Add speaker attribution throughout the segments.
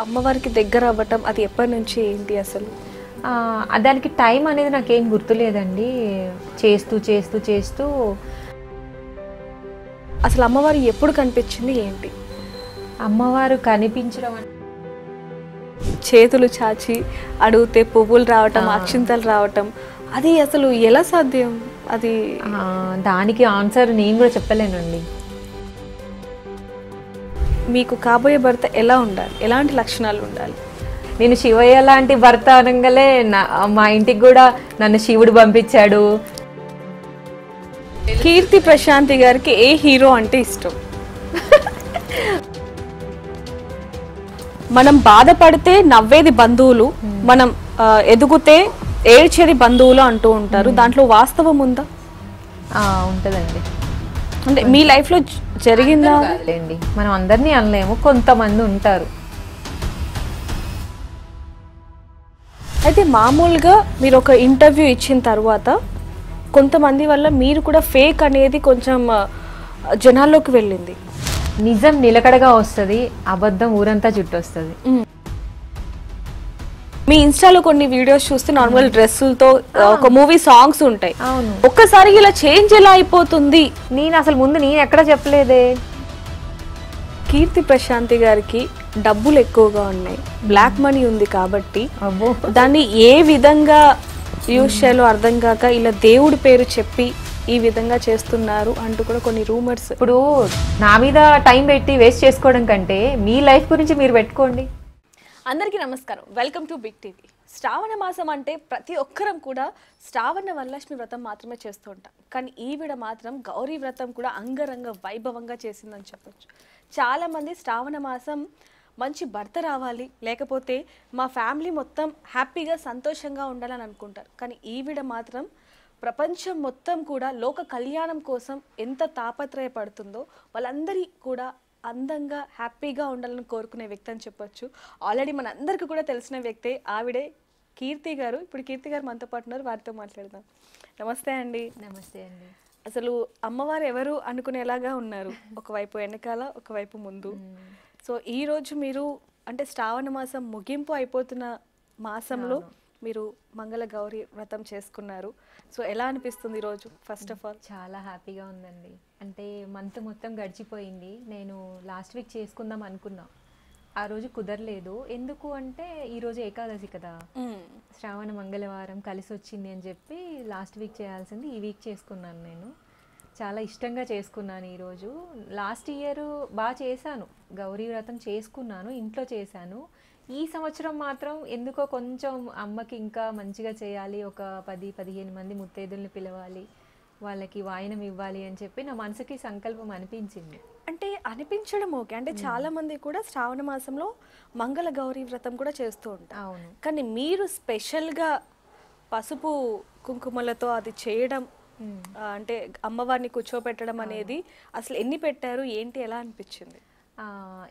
Speaker 1: అమ్మవారికి దగ్గర అవ్వటం అది ఎప్పటి నుంచి ఏంటి అసలు?
Speaker 2: దానికి టైం అనేది నాకేం గుర్తులేదండి. చేస్తూ చేస్తూ చేస్తూ
Speaker 1: అసలు అమ్మవారు ఎప్పుడు కనిపించింది ఏంటి?
Speaker 2: అమ్మవారు కనిపించడం
Speaker 1: చేతులు చాచి అడిగితే పువ్వులు రావటం, అక్షింతలు రావటం, అది అసలు ఎలా సాధ్యం? అది
Speaker 2: దానికి ఆన్సర్ నేను కూడా చెప్పలేనండి.
Speaker 1: మీకు కాబోయే భర్త ఎలా ఉండాలి, ఎలాంటి లక్షణాలు ఉండాలి?
Speaker 2: నేను శివయ్య లాంటి భర్త అనగానే మా ఇంటికి కూడా నన్ను శివుడు పంపించాడు.
Speaker 1: కీర్తి ప్రశాంతి గారికి ఏ హీరో అంటే ఇష్టం? మనం బాధపడితే నవ్వేది బంధువులు, మనం ఎదుగుతే ఏడ్చేది బంధువులు అంటూ ఉంటారు. దాంట్లో వాస్తవం ఉందా?
Speaker 2: ఉంటుందండి.
Speaker 1: అంటే మీ లైఫ్లో జరిగిందా?
Speaker 2: అండి మనం అందరినీ అనలేము, కొంతమంది ఉంటారు.
Speaker 1: అయితే మామూలుగా మీరు ఒక ఇంటర్వ్యూ ఇచ్చిన తర్వాత కొంతమంది వల్ల మీరు కూడా ఫేక్ అనేది కొంచెం జనాల్లోకి వెళ్ళింది.
Speaker 2: నిజం నిలకడగా వస్తుంది, అబద్ధం ఊరంతా చుట్టొస్తుంది.
Speaker 1: మీ ఇన్స్టాలో కొన్ని వీడియోస్ చూస్తే నార్మల్ డ్రెస్సులతో ఒక మూవీ సాంగ్స్ ఉంటాయి.
Speaker 2: అవును,
Speaker 1: ఒక్కసారి ఇలా చేంజ్ ఎలా అయిపోతుంది?
Speaker 2: నేను అసలు ముందు నేను ఎక్కడ చెప్పలేదే.
Speaker 1: కీర్తి ప్రశాంతి గారికి డబ్బులు ఎక్కువగా ఉన్నాయి, బ్లాక్ మనీ ఉంది కాబట్టి దాన్ని ఏ విధంగా యూజ్ చేయాలో అర్థం కాక ఇలా దేవుడి పేరు చెప్పి ఈ విధంగా చేస్తున్నారు అంటూ కూడా కొన్ని రూమర్స్.
Speaker 2: ఇప్పుడు నా మీద టైం పెట్టి వేస్ట్ చేసుకోవడం కంటే మీ లైఫ్ గురించి మీరు పెట్టుకోండి.
Speaker 1: అందరికీ నమస్కారం, వెల్కమ్ టు బిగ్ టీవీ. శ్రావణ మాసం అంటే ప్రతి ఒక్కరం కూడా శ్రావణ వరలక్ష్మి వ్రతం మాత్రమే చేస్తూ ఉంటాం, కానీ ఈవిడ మాత్రం గౌరీ వ్రతం కూడా అంగరంగ వైభవంగా చేసిందని చెప్పొచ్చు. చాలామంది శ్రావణ మాసం మంచి భర్త రావాలి, లేకపోతే మా ఫ్యామిలీ మొత్తం హ్యాపీగా సంతోషంగా ఉండాలని అనుకుంటారు. కానీ ఈవిడ మాత్రం ప్రపంచం మొత్తం కూడా లోక కళ్యాణం కోసం ఎంత తాపత్రయపడుతుందో వాళ్ళందరి కూడా అందంగా హ్యాపీగా ఉండాలని కోరుకునే వ్యక్తి అని చెప్పొచ్చు. ఆల్రెడీ మన అందరికీ కూడా తెలిసిన వ్యక్తే ఆవిడే కీర్తి గారు. ఇప్పుడు కీర్తి గారు మనతో పాటు ఉన్నారు, వారితో మాట్లాడదాం. నమస్తే అండి.
Speaker 2: నమస్తే అండి.
Speaker 1: అసలు అమ్మవారు ఎవరు అనుకునేలాగా ఉన్నారు, ఒకవైపు వెనకాల ఒకవైపు ముందు. సో ఈరోజు మీరు అంటే శ్రావణ మాసం ముగింపు అయిపోతున్న మాసంలో మీరు మంగళ గౌరీ వ్రతం చేసుకున్నారు. సో ఎలా అనిపిస్తుంది ఈరోజు? ఫస్ట్ ఆఫ్ ఆల్
Speaker 2: చాలా హ్యాపీగా ఉందండి. అంటే మంత్ మొత్తం గడిచిపోయింది. నేను లాస్ట్ వీక్ చేసుకుందాం అనుకున్నా, ఆ రోజు కుదరలేదు. ఎందుకు అంటే ఈరోజు ఏకాదశి కదా, శ్రావణ మంగళవారం కలిసి వచ్చింది అని చెప్పి లాస్ట్ వీక్ చేయాల్సింది ఈ వీక్ చేసుకున్నాను. నేను చాలా ఇష్టంగా చేసుకున్నాను ఈరోజు. లాస్ట్ ఇయర్ బాగా చేశాను, గౌరీ వ్రతం చేసుకున్నాను, ఇంట్లో చేశాను. ఈ సంవత్సరం మాత్రం ఎందుకో కొంచెం అమ్మకి ఇంకా మంచిగా చేయాలి, ఒక 10-15 మంది ముత్తైదుల్ని పిలవాలి, వాళ్ళకి వాయనం ఇవ్వాలి అని చెప్పి నా మనసుకి సంకల్పం అనిపించింది.
Speaker 1: అంటే అనిపించడం ఓకే, అంటే చాలా మంది కూడా శ్రావణ మాసంలో మంగళ గౌరీ వ్రతం కూడా చేస్తూ ఉంటారు.
Speaker 2: అవును,
Speaker 1: కానీ మీరు స్పెషల్గా పసుపు కుంకుమలతో అది చేయడం, అంటే అమ్మవారిని కూర్చోపెట్టడం అనేది అసలు ఎన్ని పెట్టారు, ఏంటి, ఎలా అనిపించింది?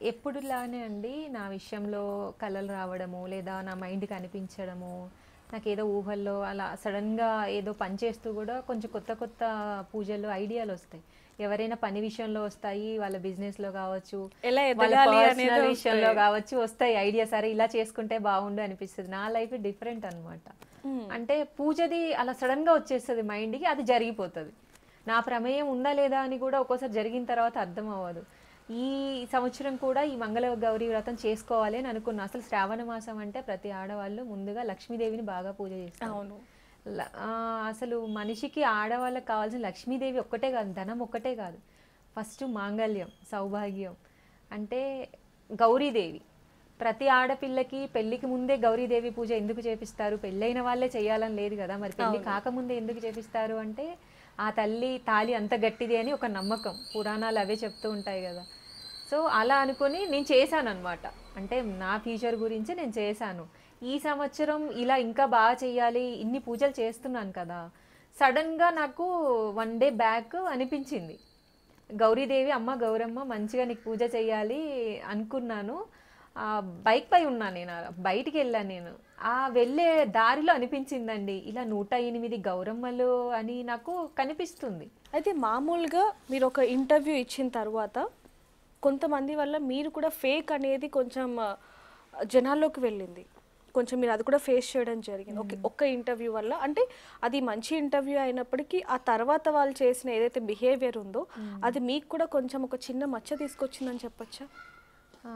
Speaker 2: ఎప్పుడులానే అండి, నా విషయంలో కళలు రావడము లేదా నా మైండ్కి అనిపించడము, నాకేదో ఊహల్లో అలా సడన్గా ఏదో పని చేస్తూ కూడా కొంచెం కొత్త కొత్త పూజలు ఐడియాలు వస్తాయి. ఎవరైనా పని విషయంలో వస్తాయి, వాళ్ళ బిజినెస్లో కావచ్చు, వాళ్ళ పర్సనల్ విషయంలో కావచ్చు వస్తాయి ఐడియా. సరే ఇలా చేసుకుంటే బాగుండు అనిపిస్తుంది. నా లైఫ్ డిఫరెంట్ అనమాట. అంటే పూజది అలా సడన్గా వచ్చేస్తుంది మైండ్కి, అది జరిగిపోతుంది. నా ప్రమేయం ఉందా లేదా అని కూడా ఒక్కోసారి జరిగిన తర్వాత అర్థం అవ్వదు. ఈ సంవత్సరం కూడా ఈ మంగళ గౌరీ వ్రతం చేసుకోవాలి అని అనుకున్నా. అసలు శ్రావణ మాసం అంటే ప్రతి ఆడవాళ్ళు ముందుగా లక్ష్మీదేవిని బాగా పూజ చేస్తారు.
Speaker 1: అవును,
Speaker 2: అసలు మనిషికి ఆడవాళ్ళకి కావాల్సిన లక్ష్మీదేవి ఒక్కటే కాదు, ధనం ఒక్కటే కాదు, ఫస్ట్ మాంగళ్యం, సౌభాగ్యం. అంటే గౌరీదేవి ప్రతి ఆడపిల్లకి పెళ్లికి ముందే గౌరీదేవి పూజ ఎందుకు చేపిస్తారు? పెళ్ళైన వాళ్ళే చేయాలని లేదు కదా, మరి పెళ్లి కాకముందే ఎందుకు చేపిస్తారు అంటే ఆ తల్లి తాళి అంత గట్టిది అని ఒక నమ్మకం, పురాణాలు అవే చెప్తూ ఉంటాయి కదా. సో అలా అనుకొని నేను చేశాను అనమాట. అంటే నా ఫ్యూచర్ గురించి నేను చేశాను. ఈ సంవత్సరం ఇలా ఇంకా బాగా చెయ్యాలి, ఇన్ని పూజలు చేస్తున్నాను కదా, సడన్గా నాకు 1 డే బ్యాక్ అనిపించింది, గౌరీదేవి అమ్మ గౌరమ్మ మంచిగా నీకు పూజ చెయ్యాలి అనుకున్నాను. బైక్ పై ఉన్నాను, నేను బయటికి వెళ్ళాను. నేను ఆ వెళ్ళే దారిలో అనిపించిందండి, ఇలా 108 గౌరమ్మలు అని నాకు కనిపిస్తుంది.
Speaker 1: అయితే మామూలుగా మీరు ఒక ఇంటర్వ్యూ ఇచ్చిన తర్వాత కొంతమంది వల్ల మీరు కూడా ఫేక్ అనేది కొంచెం జనాల్లోకి వెళ్ళింది. కొంచెం మీరు అది కూడా ఫేస్ చేయడం జరిగింది. ఓకే. ఒక్క ఇంటర్వ్యూ వల్ల అంటే అది మంచి ఇంటర్వ్యూ అయినప్పటికీ ఆ తర్వాత వాళ్ళు చేసిన ఏదైతే బిహేవియర్ ఉందో అది మీకు కూడా కొంచెం ఒక చిన్న మచ్చ తీసుకొచ్చిందని చెప్పొచ్చా?
Speaker 2: ఆ,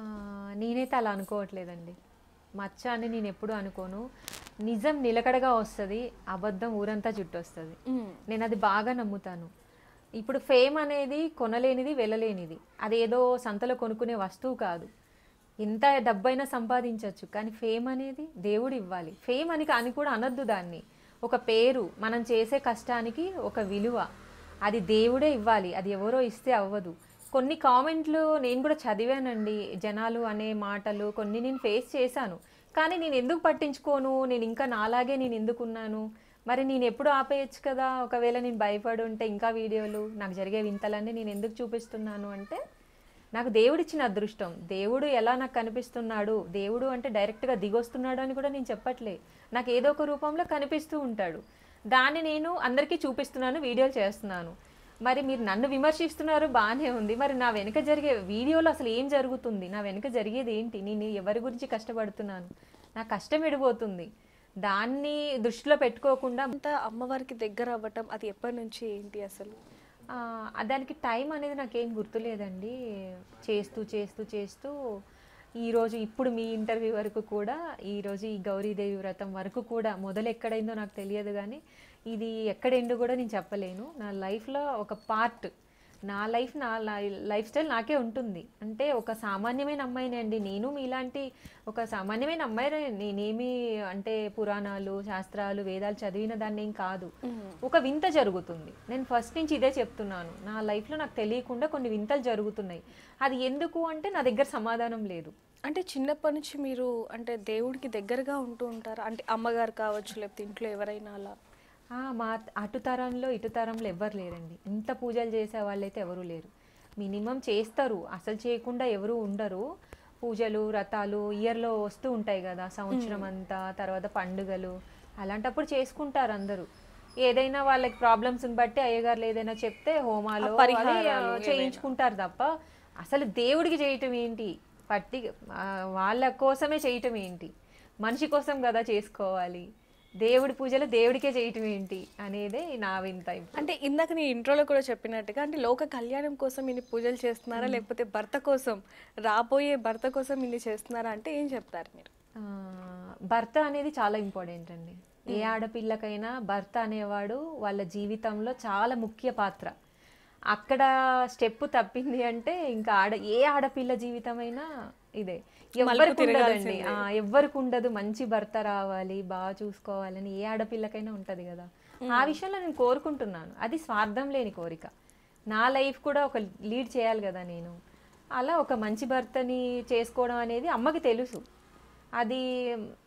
Speaker 2: నేనైతే అలా అనుకోవట్లేదండి. మచ్చ అని నేను ఎప్పుడు అనుకోను. నిజం నిలకడగా వస్తుంది, అబద్ధం ఊరంతా చుట్టొస్తుంది. నేను అది బాగా నమ్ముతాను. ఇప్పుడు ఫేమ్ అనేది కొనలేనిది, వెళ్ళలేనిది. అదేదో సంతలో కొనుక్కునే వస్తువు కాదు. ఎంత డబ్బైనా సంపాదించవచ్చు, కానీ ఫేమ్ అనేది దేవుడు ఇవ్వాలి. ఫేమ్ అని కూడా అనొద్దు దాన్ని. ఒక పేరు, మనం చేసే కష్టానికి ఒక విలువ, అది దేవుడే ఇవ్వాలి. అది ఎవరో ఇస్తే అవ్వదు. కొన్ని కామెంట్లు నేను కూడా చదివానండి. జనాలు అనే మాటలు కొన్ని నేను ఫేస్ చేశాను. కానీ నేను ఎందుకు పట్టించుకోను, నేను ఇంకా నాలాగే నేను ఎందుకున్నాను, మరి నేను ఎప్పుడు ఆపేయచ్చు కదా. ఒకవేళ నేను భయపడి ఉంటే ఇంకా వీడియోలు, నాకు జరిగే వింతలన్నీ నేను ఎందుకు చూపిస్తున్నాను అంటే, నాకు దేవుడిచ్చిన అదృష్టం. దేవుడు ఎలా నాకు కనిపిస్తున్నాడు, దేవుడు అంటే డైరెక్ట్గా దిగొస్తున్నాడు అని కూడా నేను చెప్పట్లే. నాకు ఏదో ఒక రూపంలో కనిపిస్తూ ఉంటాడు. దాన్ని నేను అందరికీ చూపిస్తున్నాను, వీడియోలు చేస్తున్నాను. మరి మీరు నన్ను విమర్శిస్తున్నారు, బాగానే ఉంది. మరి నా వెనుక జరిగే వీడియోలో అసలు ఏం జరుగుతుంది, నా వెనుక జరిగేది ఏంటి, నేను ఎవరి గురించి కష్టపడుతున్నాను, నా కష్టం ఎడిపోతుంది. దాన్ని దృష్టిలో పెట్టుకోకుండా
Speaker 1: అంత అమ్మవారికి దగ్గర అవ్వటం అది ఎప్పటి నుంచి ఏంటి అసలు?
Speaker 2: దానికి టైం అనేది నాకేం గుర్తులేదండి. చేస్తూ చేస్తూ చేస్తూ ఈరోజు ఇప్పుడు మీ ఇంటర్వ్యూ వరకు కూడా, ఈరోజు ఈ గౌరీదేవి వ్రతం వరకు కూడా మొదలు ఎక్కడైందో నాకు తెలియదు, కానీ ఇది ఎక్కడెండు కూడా నేను చెప్పలేను. నా లైఫ్లో ఒక పార్ట్, నా లైఫ్ స్టైల్ నాకే ఉంటుంది. అంటే ఒక సామాన్యమైన అమ్మాయిని అండి నేను, మీలాంటి ఒక సామాన్యమైన అమ్మాయి. నేనేమి అంటే పురాణాలు, శాస్త్రాలు, వేదాలు చదివిన దాన్ని ఏం కాదు. ఒక వింత జరుగుతుంది. నేను ఫస్ట్ నుంచి ఇదే చెప్తున్నాను. నా లైఫ్లో నాకు తెలియకుండా కొన్ని వింతలు జరుగుతున్నాయి. అది ఎందుకు అంటే నా దగ్గర సమాధానం లేదు.
Speaker 1: అంటే చిన్నప్పటి నుంచి మీరు అంటే దేవుడికి దగ్గరగా ఉంటూ ఉంటారా? అంటే అమ్మగారు కావచ్చు, లేకపోతే ఇంట్లో ఎవరైనా అలా?
Speaker 2: మా అటు తరంలో ఇటు తరంలో ఎవ్వరు లేరండి. ఇంత పూజలు చేసే వాళ్ళైతే ఎవరు లేరు. మినిమం చేస్తారు, అసలు చేయకుండా ఎవరు ఉండరు. పూజలు, వ్రతాలు ఇయర్లో వస్తూ ఉంటాయి కదా, సంవత్సరం అంతా, తర్వాత పండుగలు, అలాంటప్పుడు చేసుకుంటారు అందరూ. ఏదైనా వాళ్ళకి ప్రాబ్లమ్స్ని బట్టి అయ్యగారులు ఏదైనా చెప్తే హోమాలు చేయించుకుంటారు తప్ప అసలు దేవుడికి చేయటం ఏంటి, వాళ్ళ కోసమే చేయటం ఏంటి, మనిషి కోసం కదా చేసుకోవాలి. దేవుడి పూజలు దేవుడికే చేయటం ఏంటి అనేదే నా వింత.
Speaker 1: అంటే ఇందాక నీ ఇంట్రోలో కూడా చెప్పినట్టుగా అంటే లోక కళ్యాణం కోసం ఇన్ని పూజలు చేస్తున్నారా, లేకపోతే భర్త కోసం, రాబోయే భర్త కోసం ఇన్ని చేస్తున్నారా అంటే ఏం చెప్తారు మీరు?
Speaker 2: భర్త అనేది చాలా ఇంపార్టెంట్ అండి. ఏ ఆడపిల్లకైనా భర్త అనేవాడు వాళ్ళ జీవితంలో చాలా ముఖ్య పాత్ర. అక్కడ స్టెప్ తప్పింది అంటే ఇంకా ఏ ఆడపిల్ల జీవితమైనా ఇదే. ఎవ్వరికి ఉండదండి, ఎవ్వరికి ఉండదు మంచి భర్త రావాలి, బాగా చూసుకోవాలని ఏ ఆడపిల్లకైనా ఉంటది కదా. ఆ విషయంలో నేను కోరుకుంటున్నాను. అది స్వార్థం లేని కోరిక. నా లైఫ్ కూడా ఒక లీడ్ చేయాలి కదా నేను. అలా ఒక మంచి భర్తని చేసుకోవడం అనేది అమ్మకి తెలుసు. అది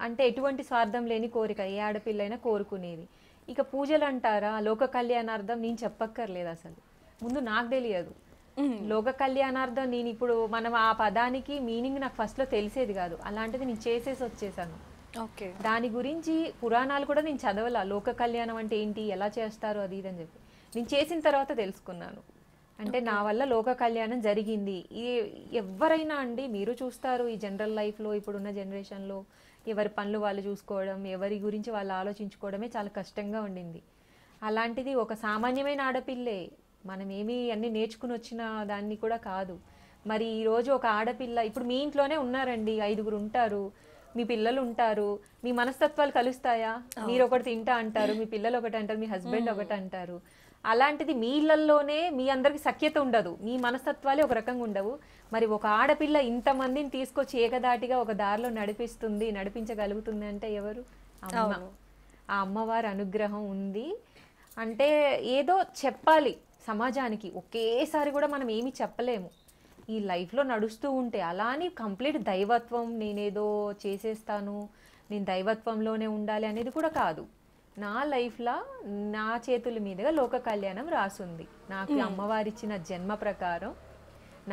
Speaker 2: అంటే ఎటువంటి స్వార్థం లేని కోరిక ఏ ఆడపిల్లైనా కోరుకునేది. ఇక పూజలు అంటారా, లోక కళ్యాణార్థం నేను చెప్పక్కర్లేదు. అసలు ముందు నాకు తెలియదు లోక కళ్యాణార్థం. నేను ఇప్పుడు మనం ఆ పదానికి మీనింగ్ నాకు ఫస్ట్లో తెలిసేది కాదు. అలాంటిది నేను చేసేసి వచ్చేసాను.
Speaker 1: ఓకే.
Speaker 2: దాని గురించి పురాణాలు కూడా నేను చదవాల. లోక కళ్యాణం అంటే ఏంటి, ఎలా చేస్తారు, అది ఇది అని చెప్పి నేను చేసిన తర్వాత తెలుసుకున్నాను. అంటే నా వల్ల లోక కళ్యాణం జరిగింది. ఎవరైనా అండి మీరు చూస్తారు ఈ జనరల్ లైఫ్లో ఇప్పుడున్న జనరేషన్లో ఎవరి పనులు వాళ్ళు చూసుకోవడం, ఎవరి గురించి వాళ్ళు ఆలోచించుకోవడమే చాలా కష్టంగా ఉండింది. అలాంటిది ఒక సామాన్యమైన ఆడపిల్లే, మనం ఏమీ అన్నీ నేర్చుకుని వచ్చిన దాన్ని కూడా కాదు. మరి ఈరోజు ఒక ఆడపిల్ల ఇప్పుడు మీ ఇంట్లోనే ఉన్నారండి, 5గురు ఉంటారు, మీ పిల్లలు ఉంటారు, మీ మనస్తత్వాలు కలుస్తాయా? మీరు ఒకటి తింటా అంటారు, మీ పిల్లలు ఒకటి అంటారు, మీ హస్బెండ్ ఒకటి అంటారు. అలాంటిది మీ ఇళ్లలోనే మీ అందరికి సఖ్యత ఉండదు, మీ మనస్తత్వాలే ఒక రకంగా ఉండవు. మరి ఒక ఆడపిల్ల ఇంతమందిని తీసుకొచ్చి ఏకదాటిగా ఒక దారిలో నడిపించగలుగుతుంది అంటే ఎవరు? అమ్మ. ఆ అమ్మవారి అనుగ్రహం ఉంది. అంటే ఏదో చెప్పాలి సమాజానికి, ఒకేసారి కూడా మనం ఏమీ చెప్పలేము ఈ లైఫ్లో నడుస్తూ ఉంటే. అలా అని కంప్లీట్ దైవత్వం, నేనేదో చేసేస్తాను, నేను దైవత్వంలోనే ఉండాలి అనేది కూడా కాదు. నా లైఫ్లో నా చేతుల మీదుగా లోక కళ్యాణం రాసుంది. నాకు అమ్మవారిచ్చిన జన్మ ప్రకారం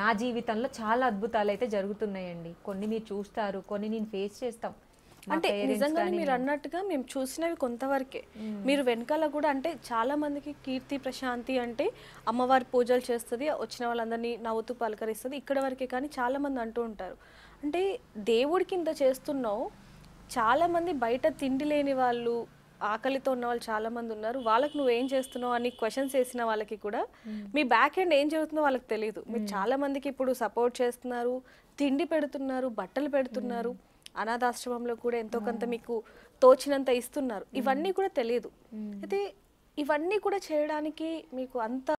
Speaker 2: నా జీవితంలో చాలా అద్భుతాలు అయితే జరుగుతున్నాయండి. కొన్ని మీరు చూస్తారు, కొన్ని నేను ఫేస్ చేస్తాం.
Speaker 1: అంటే నిజంగానే మీరు అన్నట్టుగా మేము చూసినవి కొంతవరకే. మీరు వెనకాల కూడా అంటే చాలా మందికి కీర్తి ప్రశాంతి అంటే అమ్మవారి పూజలు చేస్తుంది, వచ్చిన వాళ్ళందరినీ నవ్వుతూ పలకరిస్తుంది, ఇక్కడ వరకే. కానీ చాలా మంది అంటూ ఉంటారు అంటే దేవుడికి ఇంత చేస్తున్నావు, చాలా మంది బయట తిండి లేని వాళ్ళు, ఆకలితో ఉన్న వాళ్ళు చాలా మంది ఉన్నారు, వాళ్ళకి నువ్వేం చేస్తున్నావు అని క్వశ్చన్స్ వేసిన వాళ్ళకి కూడా మీ బ్యాక్ ఎండ్ ఏం జరుగుతుందో వాళ్ళకి తెలియదు. మీరు చాలా మందికి ఇప్పుడు సపోర్ట్ చేస్తున్నారు, తిండి పెడుతున్నారు, బట్టలు పెడుతున్నారు, అనాథాశ్రమంలో కూడా ఎంతో కొంత మీకు తోచినంత ఇస్తున్నారు. ఇవన్నీ కూడా తెలియదు. అయితే ఇవన్నీ కూడా చేయడానికి మీకు అంత